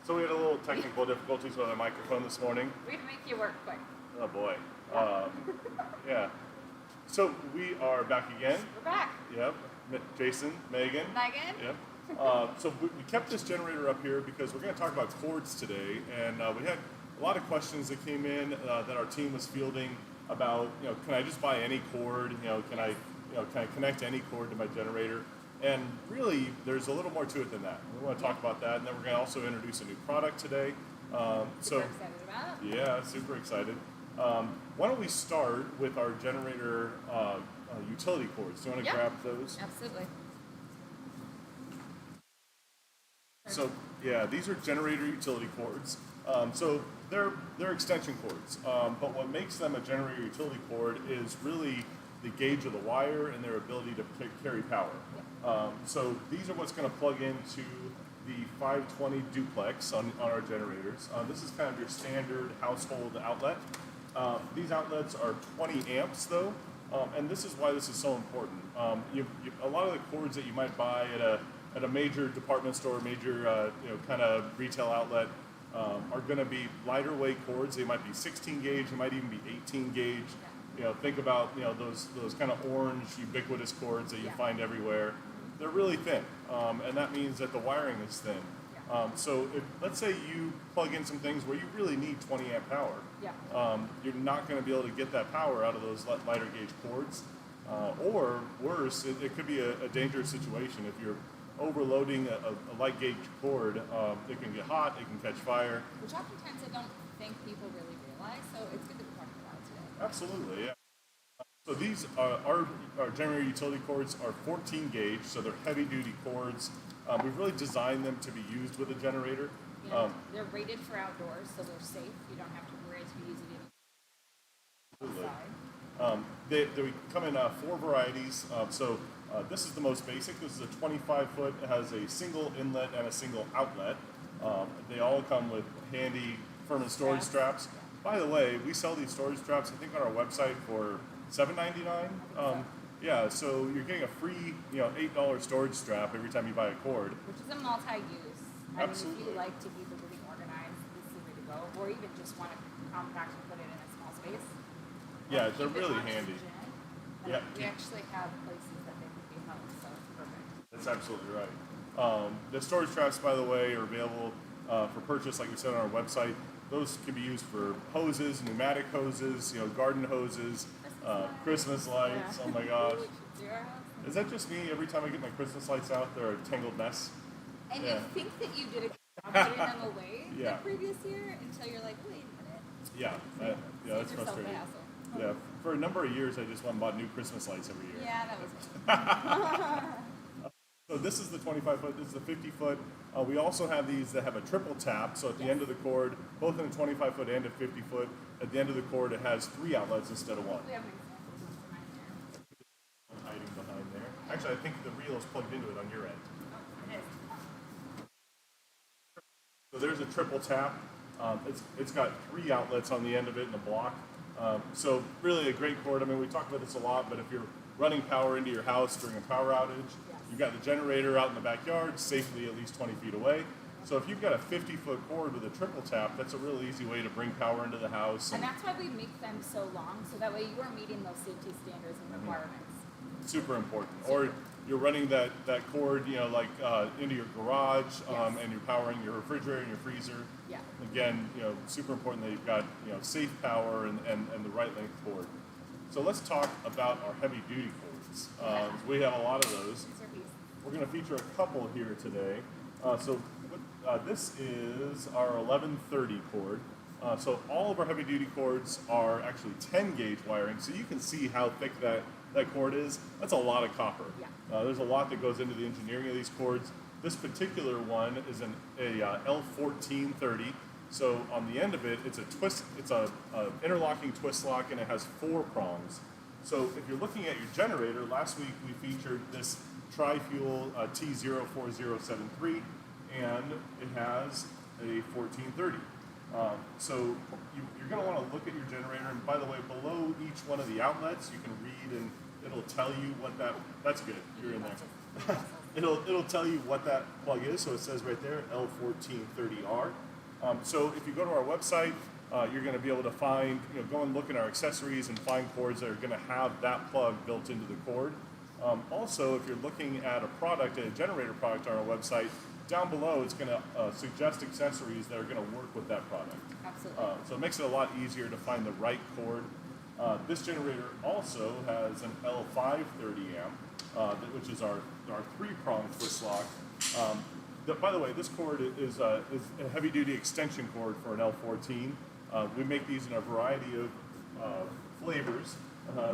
So we had a little technical difficulties with our microphone this morning. We're going to make you work quick. Oh boy. Yeah. So we are back again. We're back. Yep. Jason, Megan. Megan. Yep. So we kept this generator up here because we're going to talk about cords today, and we had a lot of questions that came in that our team was fielding about, can I just buy any cord? Can I connect any cord to my generator? And really, there's a little more to it than that. We want to talk about that, and then we're going to also introduce a new product today. Super excited about it. Yeah, super excited. Why don't we start with our generator utility cords? Do you want to grab those? Absolutely. So yeah, these are generator utility cords. So they're extension cords, but what makes them a generator utility cord is really the gauge of the wire and their ability to carry power. So these are what's going to plug into the 520 duplex on our generators. This is kind of your standard household outlet. These outlets are 20 amps though, and this is why this is so important. A lot of the cords that you might buy at a major department store, major kind of retail outlet, are going to be lighter weight cords. They might be 16 gauge, they might even be 18 gauge. Think about those kind of orange ubiquitous cords that you find everywhere. They're really thin, and that means that the wiring is thin. So let's say you plug in some things where you really need 20 amp power. You're not going to be able to get that power out of those lighter gauge cords. Or worse, it could be a dangerous situation. If you're overloading a light gauge cord, it can get hot, it can catch fire. Which oftentimes I don't think people really realize, so it's good that we're talking about it today. Absolutely, yeah. So these our generator utility cords are 14 gauge, so they're heavy duty cords. We've really designed them to be used with a generator. They're rated for outdoors, so they're safe. You don't have to worry to use it outside. They come in 4 varieties. This is the most basic. This is a 25 foot. It has a single inlet and a single outlet. They all come with handy FIRMAN storage straps. By the way, we sell these storage straps, I think, on our website for $7.99. Yeah, so you're getting a free, $8 storage strap every time you buy a cord. Which is a multi-use. Absolutely. If you like to keep everything organized, this is the way to go. Or even just want to compact and put it in a small space. Yeah, they're really handy. Yeah. We actually have places that they can be held, so it's perfect. That's absolutely right. The storage straps, by the way, are available for purchase, like we said, on our website. Those can be used for hoses, pneumatic hoses, garden hoses, Christmas lights. Yeah. Oh my gosh. Is that just me? Every time I get my Christmas lights out, they're a tangled mess. And you think that you did a good job putting them away the previous year until you're like, wait a minute. Yeah, that's frustrating. Yeah, for a number of years, I just went and bought new Christmas lights every year. Yeah, that was me. So this is the 25 foot, this is the 50 foot. We also have these that have a triple tap, so at the end of the cord, both in a 25 foot and a 50 foot, at the end of the cord it has 3 outlets instead of 1. We have an example behind there. Hiding behind there. Actually, I think the reel is plugged into it on your end. Oh, it is. So there's a triple tap. It's got 3 outlets on the end of it in the block. So really a great cord. I mean, we talk about this a lot, but if you're running power into your house during a power outage, you've got the generator out in the backyard, safely at least 20 feet away. So if you've got a 50-foot cord with a triple tap, that's a real easy way to bring power into the house. And that's why we make them so long, so that way you are meeting those safety standards and requirements. Super important. Or you're running that cord, into your garage, and you're powering your refrigerator and your freezer. Yeah. Again, super important that you've got, safe power and the right length cord. So let's talk about our heavy duty cords. We have a lot of those. We're going to feature a couple here today. This is our 1130 cord. So all of our heavy duty cords are actually 10 gauge wiring, so you can see how thick that cord is. That's a lot of copper. There's a lot that goes into the engineering of these cords. This particular one is a L1430. So on the end of it, it's a interlocking twist lock, and it has 4 prongs. So if you're looking at your generator, last week we featured this tri-fuel T04073, and it has a 1430. So you're going to want to look at your generator, and by the way, below each one of the outlets, you can read it'll tell you what that's good. You're in there. It'll tell you what that plug is. So it says right there L1430R. So if you go to our website, you're going to be able to find, go and look in our accessories and find cords that are going to have that plug built into the cord. Also, if you're looking at a generator product on our website, down below it's going to suggest accessories that are going to work with that product. Absolutely. So it makes it a lot easier to find the right cord. This generator also has an L530 amp, which is our three-prong twist lock. By the way, this cord is a heavy-duty extension cord for an L14. We make these in a variety of flavors.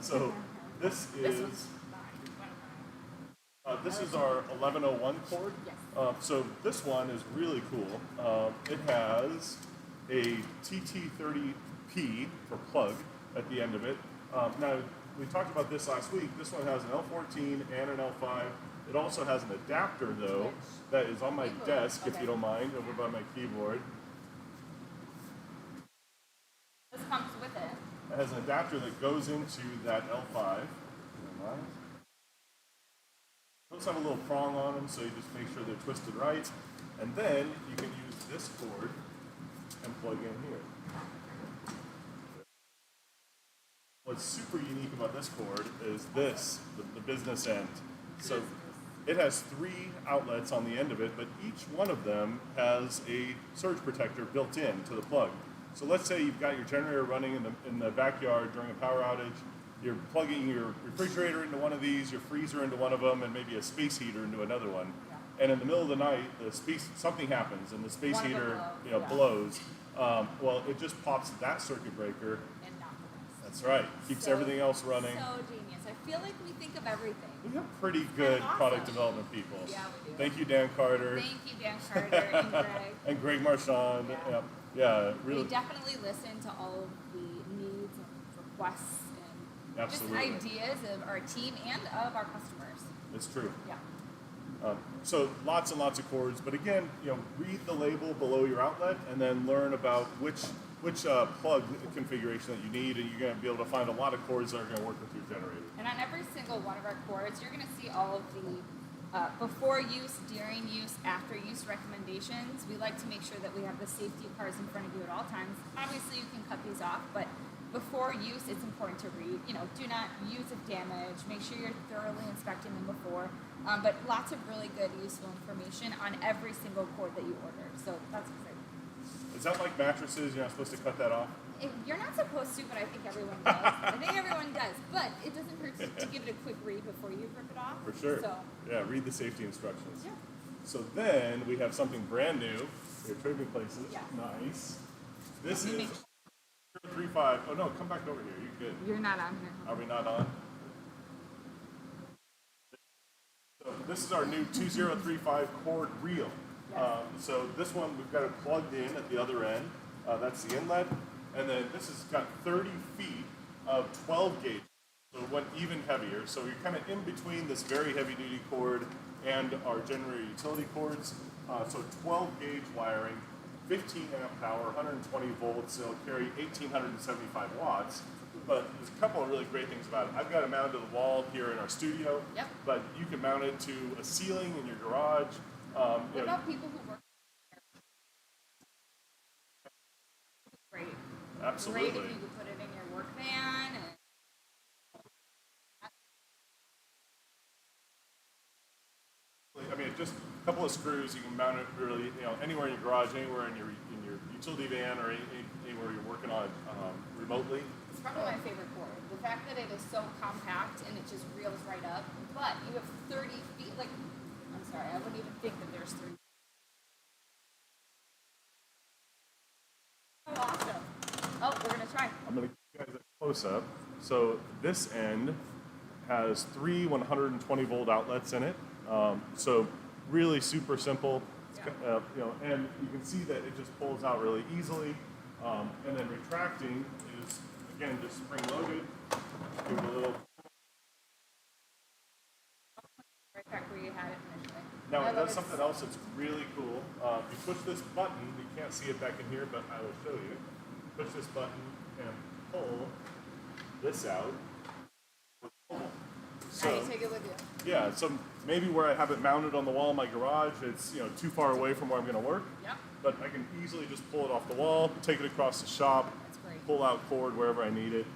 So this is our 1101 cord. Yes. So this one is really cool. It has a TT30P for plug at the end of it. Now, we talked about this last week. This one has an L14 and an L5. It also has an adapter, though, that is on my desk, if you don't mind, over by my keyboard. This comes with it. It has an adapter that goes into that L5. Those have a little prong on them, so you just make sure they're twisted right. And then you can use this cord and plug in here. What's super unique about this cord is the business end. So it has 3 outlets on the end of it, but each one of them has a surge protector built in to the plug. So let's say you've got your generator running in the backyard during a power outage. You're plugging your refrigerator into one of these, your freezer into one of them, and maybe a space heater into another one. Yeah. And in the middle of the night, something happens, and the space heater blows. Well, it just pops that circuit breaker. And not the rest. That's right. Keeps everything else running. So genius. I feel like we think of everything. We have pretty good product development people. Yeah, we do. Thank you, Dan Carter. Thank you, Dan Carter and Greg. And Greg Marchand. Yeah, really. We definitely listen to all of the needs and requests and Absolutely. just ideas of our team and of our customers. It's true. Yeah. So lots and lots of cords, but again, read the label below your outlet and then learn about which plug configuration that you need, and you're going to be able to find a lot of cords that are going to work with your generator. And on every single one of our cords, you're going to see all of the before use, during use, after use recommendations. We like to make sure that we have the safety cars in front of you at all times. Obviously, you can cut these off, but before use, it's important to read. Do not use if damaged. Make sure you're thoroughly inspecting them before. But lots of really good, useful information on every single cord that you order. So that's exciting. Is that like mattresses? You're not supposed to cut that off? You're not supposed to, but I think everyone does. I think everyone does. But it doesn't hurt to give it a quick read before you rip it off. For sure. So. Yeah, read the safety instructions. Yeah. So then we have something brand new. Your trading places. Yeah. Nice. This is 035. Oh no, come back over here. You're good. You're not on here. Are we not on? So this is our new 2035 cord reel. Yes. So this one we've got it plugged in at the other end. That's the inlet. And then this has got 30 feet of 12 gauge. So it went even heavier. So you're kind of in between this very heavy duty cord and our generator utility cords. So 12 gauge wiring, 15 amp power, 120 volts. It'll carry 1875 watts. But there's a couple of really great things about it. I've got it mounted to the wall here in our studio. Yep. But you can mount it to a ceiling in your garage. What about people who work? Great. Absolutely. Great if you could put it in your work van. I mean, just a couple of screws. You can mount it really, anywhere in your garage, anywhere in your utility van, or anywhere you're working on remotely. It's probably my favorite cord. The fact that it is so compact and it just reels right up. But you have 30 feet. I'm sorry, I wouldn't even think that there's 30. Oh, awesome. Oh, we're gonna try. I'm gonna give you guys a close up. So this end has 3 120 volt outlets in it. So really super simple. And you can see that it just pulls out really easily. And then retracting is, again, just spring loaded. Give it a little. Right back where you had it initially. Now it does something else that's really cool. If you push this button, you can't see it back in here, but I will show you. Push this button and pull this out. So Now you take it with you. yeah, so maybe where I have it mounted on the wall in my garage, it's too far away from where I'm going to work. Yep. But I can easily just pull it off the wall, take it across the shop, That's great. pull out cord wherever I need it.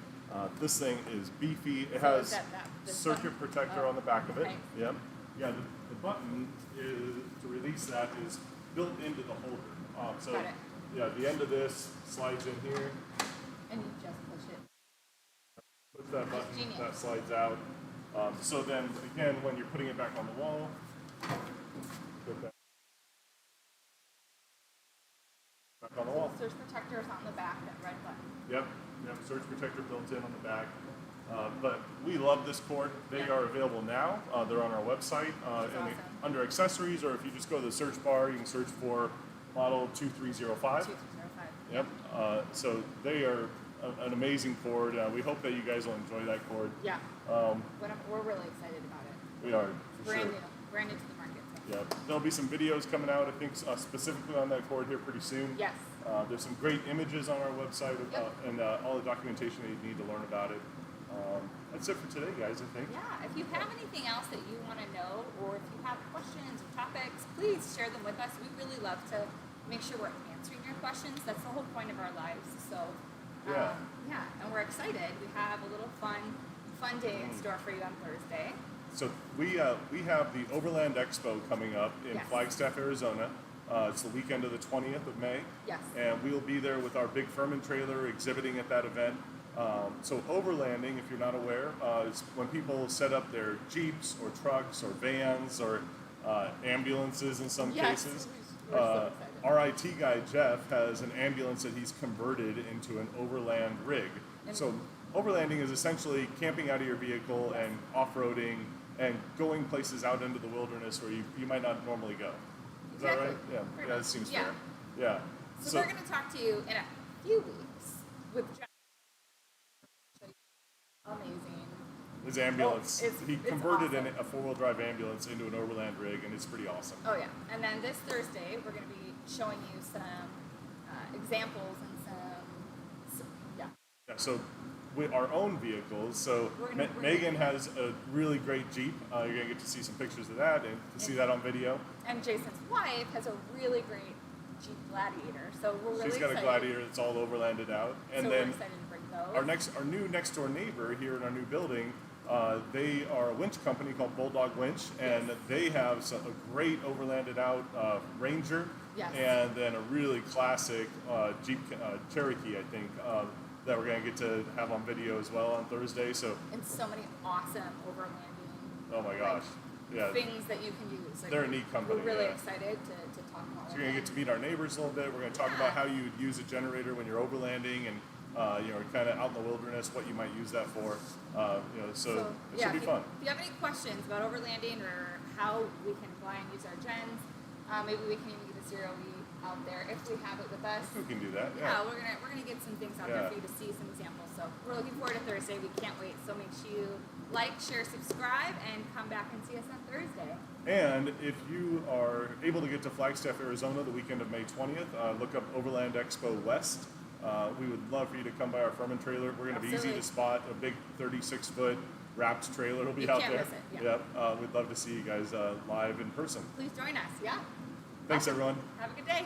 This thing is beefy. It So has is this circuit button? protector Oh, on the back of it. okay. Yep. Yeah, the button is to release that is built into the holder. So Got it. yeah, the end of this slides in here. And you just push it. Push that button, genius. that slides out. So then again, when you're putting it back on the wall, put that back on the wall. Surge protector is on the back, that red button. Yep, surge protector built in on the back. But we love this cord. They are available now. They're on our website Awesome. under accessories, or if you just go to the search bar, you can search for model 2305. 2305. Yep. So they are an amazing cord. We hope that you guys will enjoy that cord. Yeah. We're really excited about it. We are, for Brand sure. new. Brand new to the market. So. Yeah, there'll be some videos coming out, I think, specifically on that cord here pretty soon. Yes. There's some great images on our website and all the documentation that you need to learn about it. That's it for today, guys, I think. Yeah, if you have anything else that you want to know, or if you have questions or topics, please share them with us. We really love to make sure we're answering your questions. That's the whole point of our lives. So, Yeah. and we're excited. We have a little fun day in store for you on Thursday. So we have the Overland Expo coming up in Yes. Flagstaff, Arizona. It's the weekend of the 20th of May. Yes. And we'll be there with our big FIRMAN trailer exhibiting at that event. So overlanding, if you're not aware, is when people set up their Jeeps or trucks or vans or ambulances in some Yes, cases. we're so excited. Our IT guy, Jeff, has an ambulance that he's converted into an overland rig. So overlanding is essentially camping out of your vehicle and off-roading and going places out into the wilderness where you might not normally go. Is that Exactly. right? Yeah, Pretty that much. seems Yeah. fair. Yeah. So we're going to talk to you in a few weeks with John. Amazing. His ambulance, it's he converted awesome. a four-wheel drive ambulance into an overland rig, and it's pretty awesome. Oh yeah, and then this Thursday we're going to be showing you some examples and some yeah. Yeah, so with our own vehicles, so We're gonna bring Megan has a really great Jeep. You're going to get to see some pictures of that and to see that on video. And Jason's wife has a really great Jeep Gladiator, so we're really She's got excited. a Gladiator that's all overlanded out. And so then we're excited to bring those. our new next door neighbor here in our new building, they are a winch company called Bulldog Winch, and Yes. they have a great overlanded out Ranger, Yes. and then a really classic Jeep Cherokee, I think, that we're going to get to have on video as well on Thursday. So, And so many awesome overlanding oh my gosh, yeah. things that you can use. Like, They're a neat company, We're really yeah. excited to talk about So you're going to get to meet our neighbors a little bit. We're going to talk Yeah. about how you would use a generator when you're overlanding and kind of out in the wilderness, what you might use that for. So it should be fun. If you have any questions about overlanding or how we can fly and use our gens, maybe we can even get a zero E out there if we have it with us. We can do that. Yeah, Yeah. we're gonna get some things out Yeah. there for you to see some examples. So we're looking forward to Thursday. We can't wait. So make sure you like, share, subscribe, and come back and see us on Thursday. And if you are able to get to Flagstaff, Arizona, the weekend of May 20th, look up Overland Expo West. We would love for you to come by our FIRMAN trailer. We're going to be easy Absolutely. to spot. A big 36-foot wrapped trailer will be You out can't there. miss it, yeah. Yep. We'd love to see you guys live in person. Please join us. Yeah. Thanks, Awesome. everyone. Have a good day.